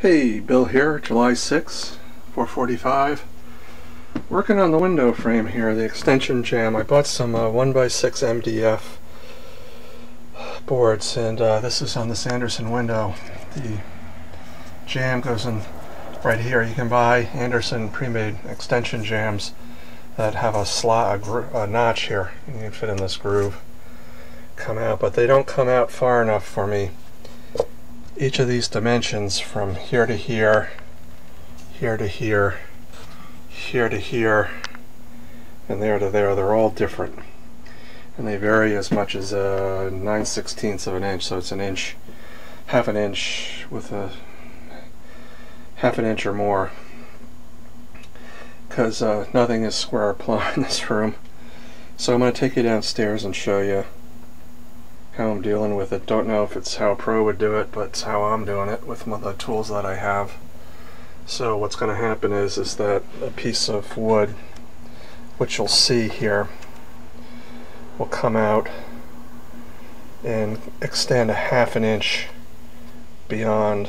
Hey, Bill here, July 6, 4:45. Working on the window frame here, the extension jamb. I bought some 1x6 MDF boards, and this is on this Anderson window. The jamb goes in right here. You can buy Anderson pre-made extension jambs that have a notch here. You can fit in this groove, come out, but they don't come out far enough for me. Each of these dimensions from here to here, here to here, here to here, and there to there, they're all different. And they vary as much as 9/16 of an inch, so it's an inch, half an inch with a half an inch or more. Because nothing is square or plumb in this room. So I'm going to take you downstairs and show you how I'm dealing with it. Don't know if it's how a pro would do it, but it's how I'm doing it with the tools that I have. So what's going to happen is that a piece of wood, which you'll see here, will come out and extend a half an inch beyond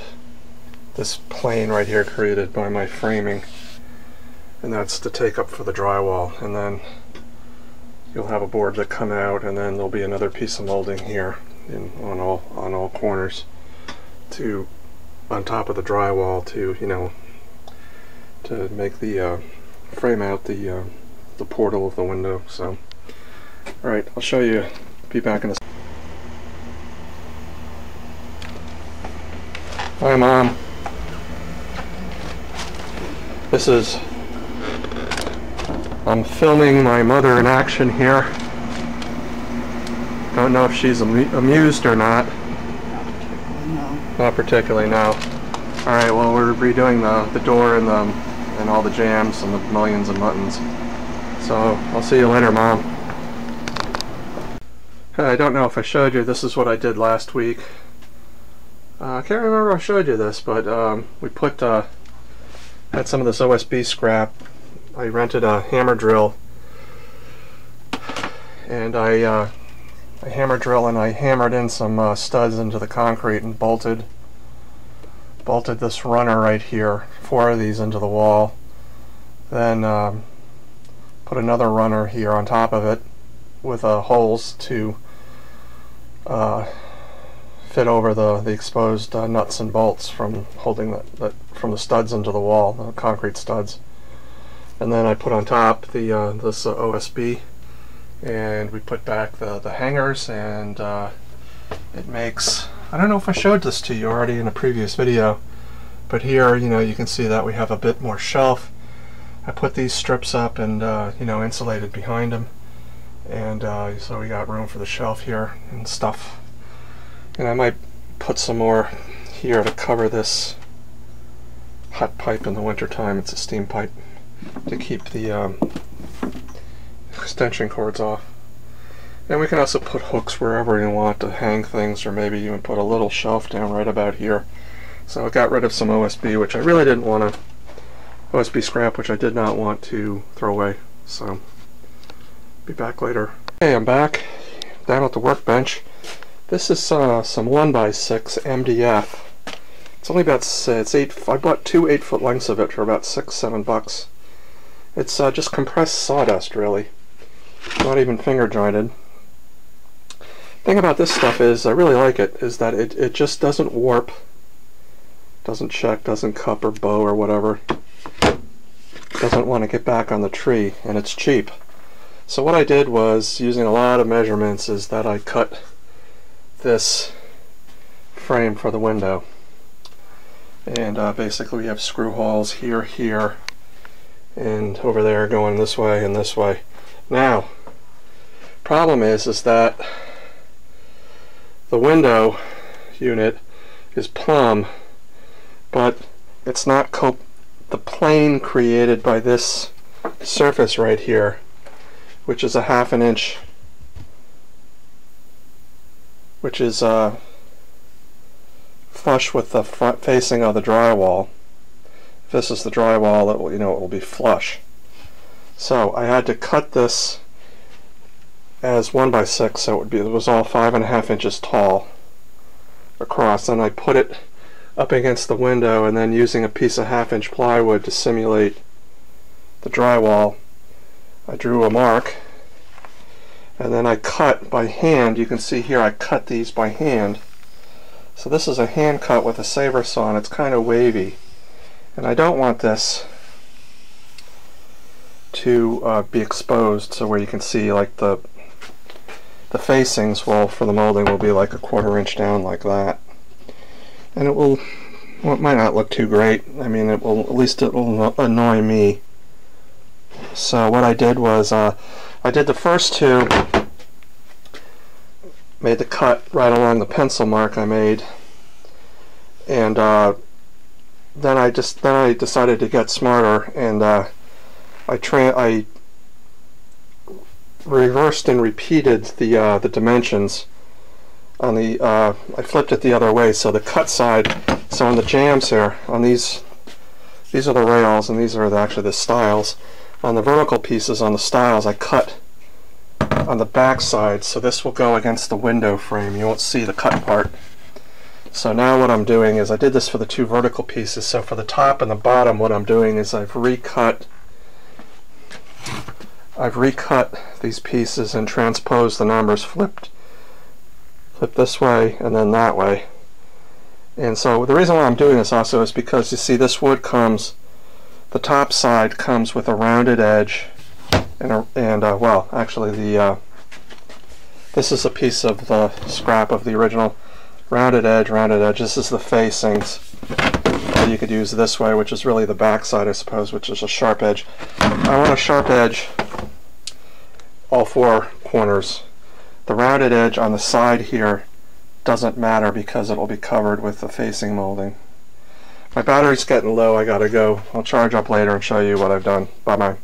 this plane right here created by my framing, and that's to take up for the drywall. And then you'll have a board that come out, and then there'll be another piece of molding here on all corners on top of the drywall to make the frame out the portal of the window. So, all right, I'll show you. Be back in a second. Hi, Mom. I'm filming my mother in action here. Don't know if she's amused or not. Not particularly, no. Alright, well, we're redoing the door and all the jambs and the mullions and buttons. So, I'll see you later, Mom. I don't know if I showed you, this is what I did last week. I can't remember if I showed you this, but we had some of this OSB scrap. I rented a hammer drill, and I hammered in some studs into the concrete and bolted this runner right here, 4 of these, into the wall. Then put another runner here on top of it with holes to fit over the exposed nuts and bolts from holding from the studs into the wall, the concrete studs. And then I put on top this OSB, and we put back the hangers, and it makes, I don't know if I showed this to you already in a previous video, but here, you can see that we have a bit more shelf. I put these strips up and insulated behind them, and so we got room for the shelf here and stuff. And I might put some more here to cover this hot pipe in the wintertime. It's a steam pipe, to keep the extension cords off. And we can also put hooks wherever you want to hang things, or maybe even put a little shelf down right about here. So I got rid of some OSB, which I really didn't want to, OSB scrap, which I did not want to throw away. So, be back later. Hey, I'm back, down at the workbench. This is some 1x6 MDF. It's only about, I bought 2 8-foot lengths of it for about $6-7. It's just compressed sawdust, really. Not even finger jointed. Thing about this stuff is, I really like it, is that it just doesn't warp, doesn't check, doesn't cup or bow or whatever. Doesn't want to get back on the tree, and it's cheap. So what I did was, using a lot of measurements, is that I cut this frame for the window. And basically we have screw holes here, here, and over there, going this way and this way. Now, problem is that the window unit is plumb, but it's not the plane created by this surface right here, which is a half an inch, which is flush with the front facing of the drywall. If this is the drywall, it will be flush. So I had to cut this as 1x6, so it was all 5.5 inches tall across, and I put it up against the window, and then using a piece of 1/2-inch plywood to simulate the drywall, I drew a mark, and then I cut by hand. You can see here I cut these by hand. So this is a hand cut with a saber saw, and it's kind of wavy, and I don't want this to be exposed, so where you can see like the facings will, for the molding, will be like a 1/4 inch down like that, and it will, well, it might not look too great. I mean, it will, at least it will annoy me. So what I did was I did the first two, made the cut right along the pencil mark I made, and then I decided to get smarter, and I reversed and repeated the dimensions on the I flipped it the other way, so the cut side, so on the jambs here, on these are the rails and these are actually the stiles. On the vertical pieces, on the stiles, I cut on the back side, so this will go against the window frame. You won't see the cut part. So now what I'm doing is, I did this for the 2 vertical pieces, so for the top and the bottom what I'm doing is I've recut these pieces and transposed the numbers, flipped this way and then that way. And so the reason why I'm doing this also is because, you see, this wood comes, the top side comes with a rounded edge, and well, actually this is a piece of the scrap of the original rounded edge. This is the facings. You could use this way, which is really the back side, I suppose, which is a sharp edge. I want a sharp edge all 4 corners. The rounded edge on the side here doesn't matter because it will be covered with the facing molding. My battery's getting low, I gotta go. I'll charge up later and show you what I've done. Bye bye.